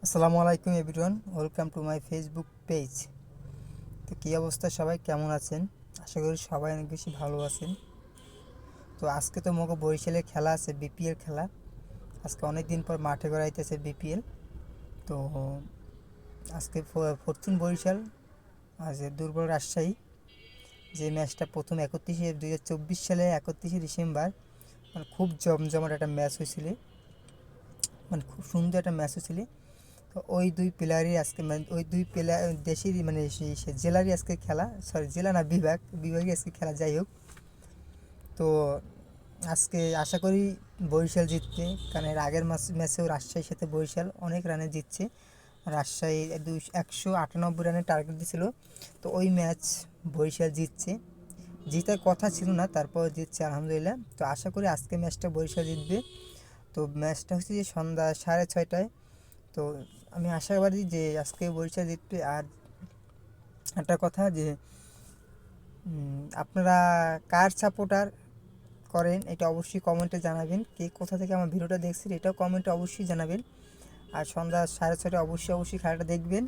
আসসালামু আলাইকুম everyone, welcome to my Facebook page. তো কী অবস্থা, সবাই কেমন আছেন? আশা করি সবাই অনেক বেশি ভালো আছেন। তো আজকে তো মগো বরিশালে খেলা আছে, বিপিএল খেলা। আজকে অনেক দিন পর মাঠে গড়াইতেছে বিপিএল। তো আজকে ফরচুন বরিশাল আর যে দুর্বল রাজশাহী, যে ম্যাচটা প্রথম 2024 সালে 31শে ডিসেম্বর, মানে খুব জমজমাট একটা ম্যাচ হয়েছিল, মানে খুব সুন্দর একটা ম্যাচ হয়েছিল। তো ওই দুই প্লেয়ারই আজকে, মানে ওই দুই প্লেয়ার দেশেরই, মানে সে জেলারই আজকে খেলা, সরি জেলা না, বিভাগই আজকে খেলা। যাই হোক, তো আজকে আশা করি বরিশাল জিতবে, কারণ এর আগের ম্যাচেও রাজশাহীর সাথে বরিশাল অনেক রানে জিতছে। রাজশাহী 198 রানের টার্গেট দিয়েছিল। তো ওই ম্যাচ বরিশাল জিতছে, জিতার কথা ছিল না, তারপর জিতছে আলহামদুলিল্লাহ। তো আশা করি আজকে ম্যাচটা বরিশাল জিতবে। তো ম্যাচটা হচ্ছে যে সন্ধ্যা 6:30টায়। তো আমি আশাবাদী যে আজকে বরিশাল জিতবে। আর একটা কথা যে আপনারা কার সাপোর্টার করেন এটা অবশ্যই কমেন্টে জানাবেন। কে কোথা থেকে আমার ভিডিওটা দেখছেন এটাও কমেন্টে অবশ্যই জানাবেন। আর সন্ধ্যা 6:30টায় অবশ্যই খেলাটা দেখবেন।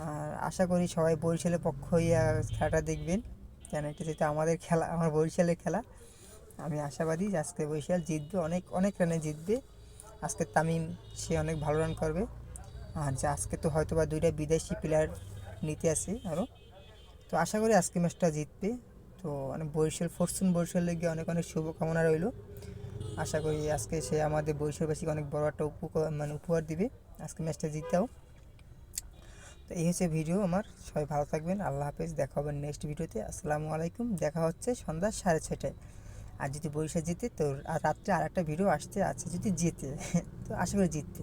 আর আশা করি সবাই বরিশালের পক্ষ হয়ে খেলাটা দেখবেন, কেন এটা যেহেতু আমাদের খেলা, আমার বরিশালের খেলা। আমি আশাবাদী যে আজকে বরিশাল জিতবে, অনেক অনেক রানে জিতবে। আজকে তামিম, সে অনেক ভালো রান করবে। আর যে আজকে তো হয়তো বা 2টা বিদেশি প্লেয়ার নিতে আসে আরও। তো আশা করি আজকে ম্যাচটা জিতবে। তো মানে ফরচুন বরিশাল লেগে অনেক অনেক শুভকামনা রইল। আশা করি আজকে সে আমাদের বরিশালবাসীকে অনেক বড় একটা উপহার দিবে আজকে ম্যাচটা জিততেও। তো এই হচ্ছে ভিডিও আমার। সবাই ভালো থাকবেন, আল্লাহ হাফেজ, দেখা হবে নেক্সট ভিডিওতে। আসসালামু আলাইকুম, দেখা হচ্ছে সন্ধ্যা 6:30টায়। আর যদি বরিশাল জিতে তো আর রাত্রে আর একটা ভিডিও আসতে আছে যদি জিতে তো আশা করি জিততে।